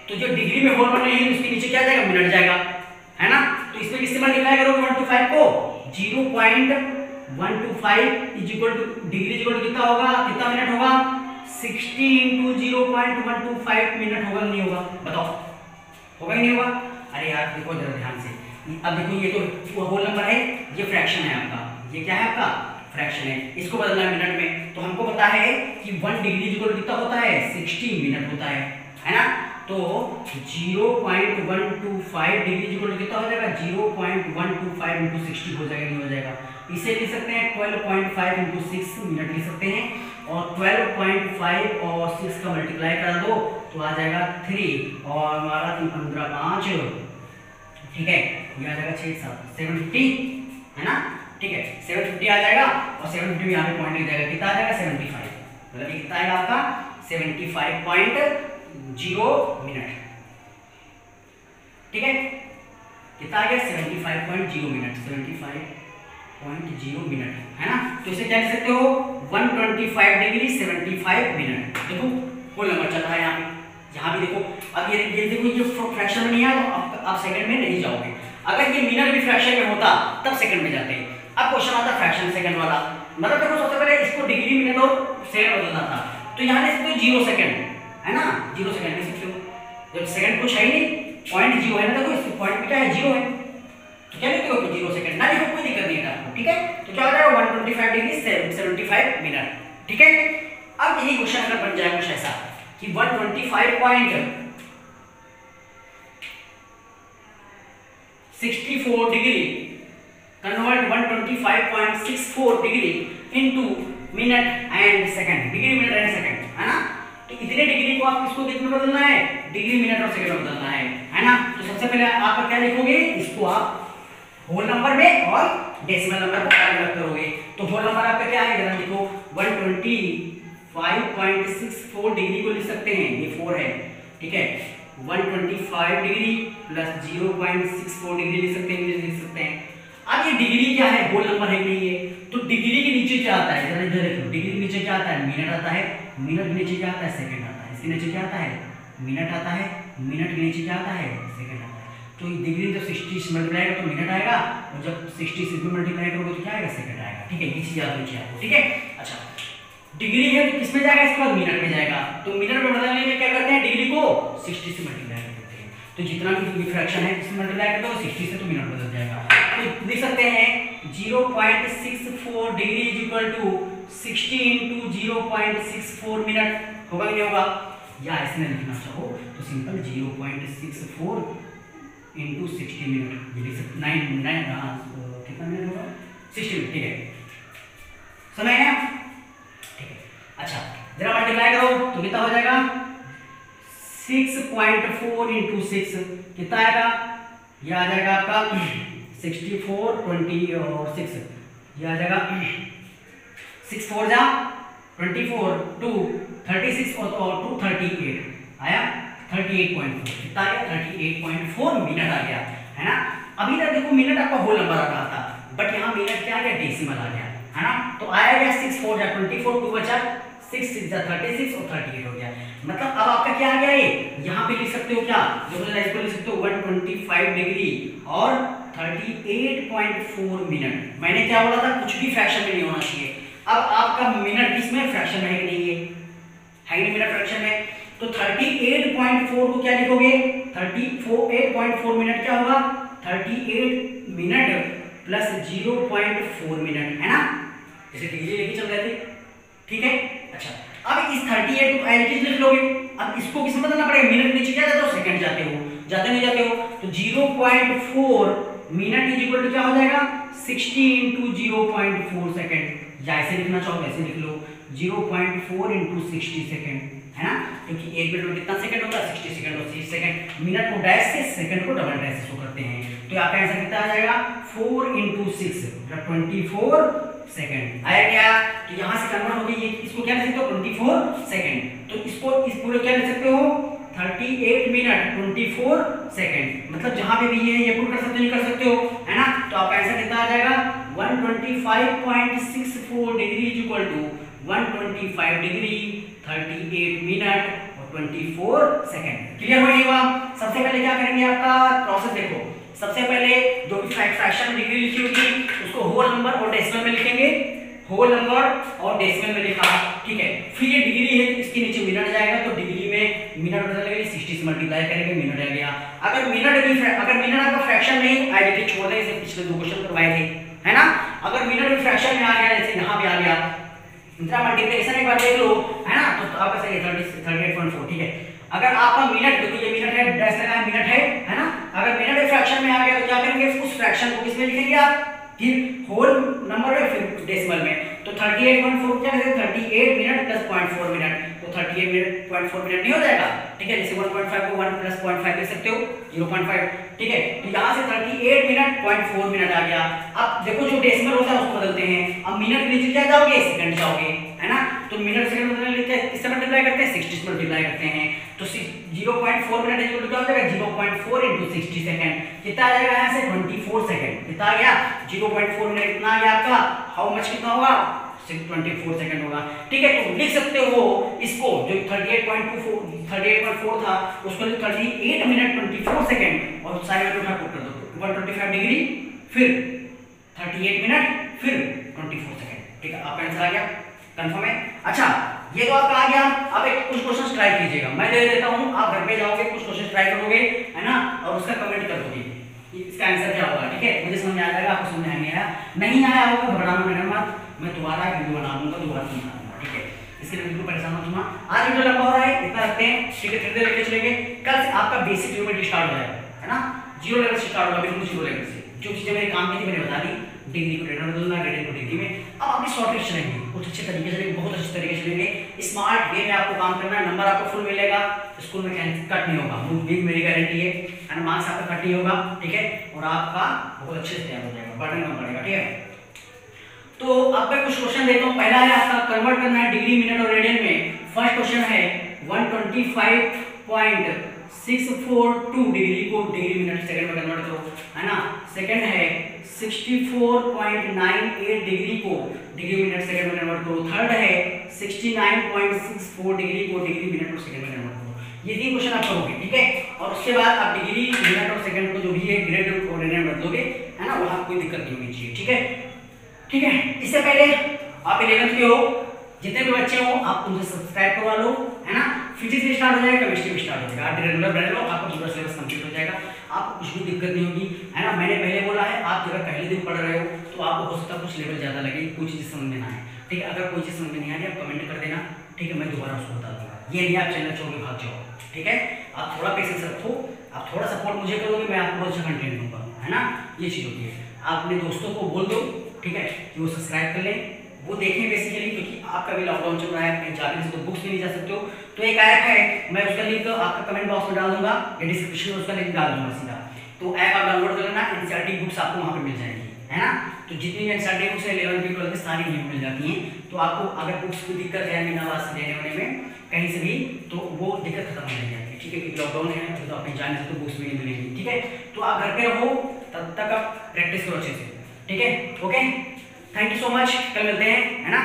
तो जो डिग्री में होल नंबर नहीं है उसके नीचे क्या जाएगा, मिनट जाएगा, है ना। तो इसमें किससे मल्टीप्लाई करोगे 125 को, 0.125 is equal to degree is equal to कितना होगा, कितना मिनट होगा 60 × 0.125 मिनट होगा नहीं होगा, बताओ होगा नहीं होगा। अरे यार देखो जरा ध्यान से, अब देखो ये तो होल नंबर है, ये फ्रैक्शन है आपका, ये क्या है आपका फ्रैक्शन है, इसको बदलना है मिनट में। तो हमको पता है कि 1 डिग्री इज इक्वल टू कितना होता है 60 मिनट होता है ना। तो 0.125 डिग्री इक्वल टू कितना हो जाएगा 0.125 × 60 हो जाएगा नहीं हो जाएगा। इसे लिख सकते हैं 12.5 × 6 मिनट लिख सकते हैं, और 12.5 और 6 का मल्टीप्लाई कर दो तो आ जाएगा 3 और हमारा 3 15 5, ठीक है, ये आ जाएगा 6 7 750, है ना, ठीक है 750 आ जाएगा और 750 यहाँ पे पॉइंट लग जाएगा, कितना आ जाएगा 75, मतलब ये कितना आएगा आपका 75.0 मिनट, ठीक है कितना आ गया 75.0 मिनट, 75.0 मिनट है ना। तो इसे क्या लिख सकते हो 125 डिग्री 75 मिनट। देखो होल नंबर चल रहा है यहाँ भी देखो, अब ये देखो ये फ्रैक्शन में नहीं आया तो आप सेकंड में नहीं जाओगे, अगर ये मिनट भी फ्रैक्शन में होता तब सेकंड में जाते। अब क्वेश्चन आता फ्रैक्शन सेकंड वाला, मतलब देखो सबसे पहले इसको डिग्री मिनट और सेकंड बदलना था, तो यहाँ लिख सकते हो 0 सेकंड है ना, 0 सेकंड लिख सकते हो, जब सेकंड कुछ है ही नहीं, पॉइंट 0 है ना, देखो इस पॉइंट पे क्या है 0 है, तो क्या लिखते हो 0 सेकंड ना लिखो, कोई दिक्कत नहीं है आपको, ठीक है। तो क्या हो जाएगा 125 डिग्री 75 मिनट, ठीक है। अब यही क्वेश्चन अगर बन जाए कुछ ऐसा कि 125.64 degree convert 125.64 degree into minute and second, degree minute and second है ना। तो इतने डिग्री को आप इसको कितने में बदलना है, डिग्री मिनट और सेकंड में बदलना है ना। तो सबसे पहले आप क्या लिखोगे, इसको आप होल नंबर में और डेसिमल नंबर को अलग करोगे। तो होल नंबर आपका क्या है, जरा देखो 125.64 डिग्री को लिख सकते हैं, ये 4 है, ठीक है 125 डिग्री प्लस 0.64 डिग्री लिख सकते हैं, लिख सकते हैं। अब ये डिग्री क्या है, होल नंबर है नहीं है, तो डिग्री के नीचे क्या आता है, जरा इधर देखो, डिग्री के नीचे क्या आता है, मिनट आता है, मिनट के नीचे क्या आता है, सेकंड आता है, इसके नीचे क्या आता है, मिनट आता है, मिनट के नीचे क्या आता है, सेकंड आता है। तो ये डिग्री जब 60 से मल्टीप्लाई करोगे तो मिनट आएगा, और जब 60 से मल्टीप्लाई करोगे तो क्या आएगा, सेकंड आएगा, ठीक है। ये चीज याद रखिए आपको, ठीक है। अच्छा डिग्री है तो किसमें जाएगा, इसके बाद मिनट में जाएगा, तो मिनट में बदलने में क्या करते हैं, डिग्री को 60 से मल्टीप्लाई कर देते हैं, तो जितना भी फ्रैक्शन है इसमें मल्टीप्लाई करते हो 60 से तो मिनट बदल जाएगा। तो लिख सकते हैं 0.64 degree is equal to 60 into 0.64 minute, होगा कि नहीं होगा, या इसमें लिखना चाहो तो सिंपल 0.64 इंटू 60 मिनट, ये लिख सकते 9 कितना मिनट होगा 60 मिनट, ठीक है समय है, ठीक है। अच्छा जरा मल्टीप्लाई करो तो कितना हो जाएगा 6.4 इंटू 6 कितना आएगा, यह आ जाएगा आपका 64 20 और 6, यह आ जाएगा 6 4 जा 24 2 36 और 2 38 आया 38.4, कितना आ गया 38.4 मिनट आ गया है ना। अभी तक देखो मिनट आपका होल नंबर आ रहा था, बट यहाँ मिनट क्या आ गया, डेसिमल आ गया है ना। तो आया गया 6 4 जा 24, 2 बचा 6 6 जा 36 और 38 हो गया, मतलब अब आपका क्या आ गया, ये यहाँ पे लिख सकते हो क्या, जो इसको लिख सकते हो 125 डिग्री और 38.4 मिनट। मैंने क्या बोला था, कुछ भी फ्रैक्शन में नहीं होना चाहिए। अब आपका मिनट किसमें, फ्रैक्शन में है कि नहीं, है नहीं मिनट फ्रैक्शन में, तो 38.4 को क्या लिखोगे, 8.4 मिनट क्या होगा, 38 मिनट प्लस 0.4 मिनट है ना, जैसे डिग्री लेके चल रहे थे, ठीक है। अच्छा अब इस 38 को एज इट इज लिख लोगे, अब इसको किसमें बदलना पड़ेगा, मिनट नीचे क्या जाते हो, सेकंड जाते हो, जाते नहीं जाते हो, तो 0.4 मिनट इज इक्वल टू क्या हो जाएगा 60 इंटू 0.4 सेकेंड, या ऐसे लिखना चाहो ऐसे लिख लो 0.4 इंटू 60 सेकेंड है ना, क्योंकि एक मिनट में कितना सेकंड होता है 60 सेकंड और 60 सेकंड, मिनट को डैश से सेकंड को डबल डैश से शो करते हैं। तो आपका आंसर कितना आ जाएगा 4 इंटू 6 24 सेकंड आया क्या। तो यहाँ से कन्वर्ट हो गई, ये इसको क्या लिख सकते हो 24 सेकंड, तो इसको इस पूरे क्या लिख सकते हो 38 मिनट 24 सेकंड, मतलब जहां पे भी ये पुट कर सकते हो नहीं कर सकते हो है ना। तो आपका आंसर कितना आ जाएगा 125.64 degree is equal to 125 degree 38 minute और 24 सेकंड। क्लियर हो नहीं हुआ। सबसे पहले क्या करेंगे, आपका प्रोसेस देखो, सबसे पहले जो भी फ्रैक्शन डिग्री लिखी होगी उसको होल नंबर और डेसिमल में लिखेंगे, होल नंबर और डेसिमल में लिखा, ठीक है। फिर ये डिग्री है इसके नीचे मिनट जाएगा, तो डिग्री में मिनट बदल गई 60 से मल्टीप्लाई करेंगे मिनट आ गया। अगर मिनट आपका फ्रैक्शन नहीं आइडेंटिटी छोड़ दें, जैसे पिछले 2 क्वेश्चन करवाए थे है ना, अगर मिनट भी फ्रैक्शन में आ गया जैसे यहाँ पे आ गया, इतना मल्टीप्लिकेशन एक बार देख लो है ना, तो आपका सही है 38.4, ठीक है। अगर आपका मिनट देखो ये मिनट है, डैश लगा है मिनट है ना, अगर मिनट एक फ्रैक्शन में आ गया तो क्या करेंगे उस फ्रैक्शन को किसमें लिखेंगे आप, फिर होल नंबर में फिर डेसिमल में, तो 38.4 क्या करेंगे 38 मिनट प्लस 0.4 मिनट, तो 38 38 मिनट 0.4 मिनट नहीं हो जाएगा, ठीक है। जैसे 1.5 को 1 प्लस 0.5 लिख सकते हो 0.5, ठीक है। तो यहाँ से 38 मिनट 0.4 मिनट आ गया। अब देखो जो डेसिमल होता है उसको बदलते हैं, अब मिनट के नीचे क्या जाओगे, सेकंड जाओगे, है ना। तो मिनट सेकंड बदलने लिखते हैं, किससे मल्टीप्लाई करते हैं, 60 से मल्टीप्लाई करते हैं। तो 0.4 मिनट इक्वल टू क्या हो जाएगा, 0.4 × 60 सेकंड, कितना आ जाएगा यहाँ से 24 सेकंड, कितना आ गया 0.4 मिनट, कितना आ गया आपका, हाउ मच कितना होगा 24 सेकंड होगा, ठीक है। तो लिख सकते हो इसको, जो 38.4 था उसको 38 मिनट 24 सेकंड और सारे वैल्यू उठा पुट कर दो, 125 डिग्री फिर 38 मिनट फिर 24 सेकंड, ठीक है। आपका आंसर आ गया, कंफर्म है। अच्छा ये तो आपका आ गया। अब एक कुछ क्वेश्चन ट्राई कीजिएगा, मैं दे देता हूं, आप घर पे जाओगे कुछ क्वेश्चन ट्राई करोगे, है ना, और उसका कमेंट करोगे इसका आंसर क्या होगा, ठीक है। मुझे समझ आ जाएगा, आपको समझ नहीं आया होगा घबराना नहीं मत, मैं दोबारा वीडियो बना दूंगा, दोबारा समझा दूंगा, ठीक है। इसके लिए बिल्कुल परेशान मत होना। आज वीडियो लंबा हो रहा है, इतना रखते हैं, ठीक है। धीरे धीरे लेके चलेंगे, कल से आपका बेसिक ज्योमेट्री स्टार्ट हो जाएगा, है ना, 0 लेवल से स्टार्ट होगा, बिल्कुल 0 लेवल से। जो चीजें मेरे काम की थी मैंने बता दी, डिग्री को रेडियन बदलना, रेडियन को डिग्री में। अब आपकी शॉर्टकट चलेंगे, कुछ अच्छे तरीके से चलेंगे, बहुत अच्छे तरीके से चलेंगे, स्मार्ट वे में आपको काम करना है। नंबर आपको फुल मिलेगा, स्कूल में कट नहीं होगा, मेरी गारंटी है ना, मार्क्स आपका कट नहीं होगा, ठीक है। और आपका बहुत अच्छे से तैयार हो जाएगा, बर्डन कम पड़ेगा, ठीक है। तो आपका कुछ क्वेश्चन देता हूँ। पहला है आपका कन्वर्ट करना है डिग्री मिनट और रेडियन में। फर्स्ट क्वेश्चन है 125.642 डिग्री को डिग्री मिनट सेकंड में कन्वर्ट करो, है ना। सेकंड है 64.98 डिग्री को डिग्री मिनट सेकंड में कन्वर्ट करो। थर्ड है 69.64 डिग्री को डिग्री मिनट और सेकंड में कन्वर्ट करो। ये तीन क्वेश्चन आप करोगे, ठीक है। और उसके बाद आप डिग्री मिनट और सेकंड को जो भी है ग्रेड और रेडियन बदलोगे, है ना, वहां कोई दिक्कत नहीं होनी चाहिए, ठीक है, ठीक है। इससे पहले आप 11th के हो, जितने भी बच्चे हो आप उनसे सब्सक्राइब करवा लो, है ना। फिजिक्स भी स्टार्ट हो जाएगा, केमिस्ट्री भी स्टार्ट हो जाएगा, आप रेगुलर बन लो, आपका पूरा सिलेबस कंप्लीट हो जाएगा, आपको कुछ भी दिक्कत नहीं होगी, है ना। मैंने पहले बोला है, आप अगर पहले दिन पढ़ रहे हो तो आपको हो सकता है कुछ लेवल ज्यादा लगे, कुछ चीज समझ में ना आए, ठीक है। अगर कोई चीज समझ में नहीं आ रही आप कमेंट कर देना, ठीक है, मैं दोबारा उसको बता दूंगा। ये नहीं आप चैनल छोड़ के भाग जाओ, ठीक है। आप थोड़ा पेशेंस रखो, आप थोड़ा सपोर्ट मुझे करोगे, मैं आपको अच्छा कंटेंट दूंगा, है ना। ये चीज होती है। आप अपने दोस्तों को बोल दो, ठीक है, कि वो सब्सक्राइब कर लें, वो देखें बेसिकली, क्योंकि आपका भी लॉकडाउन चल रहा है, कहीं जाने से तो बुक्स भी नहीं जा सकते हो। तो एक ऐप है, मैं उसका लिंक आपका कमेंट बॉक्स में डाल दूंगा या डिस्क्रिप्शन में उसका लिंक डाल दूंगा सीधा। तो ऐप आप डाउनलोड कर लेना, एनसीईआरटी बुक्स आपको वहां पे मिल जाएंगी, है ना। तो जितनी भी एनसीईआरटी बुक्स है 11th की 12th की सारी यहीं मिल जाती हैं। तो आपको अगर बुक्स की दिक्कत है मीनावास से लेने होने में कहीं से भी, तो वो दिक्कत खत्म हो जाएगी, ठीक है। क्योंकि लॉकडाउन है तो आप कहीं जाने से तो बुक्स भी नहीं मिलेंगी, ठीक है। तो आप घर पे रहो, तब तक आप प्रैक्टिस करो अच्छे से, ठीक है। Okay, thank you so much, कल मिलते हैं, है ना।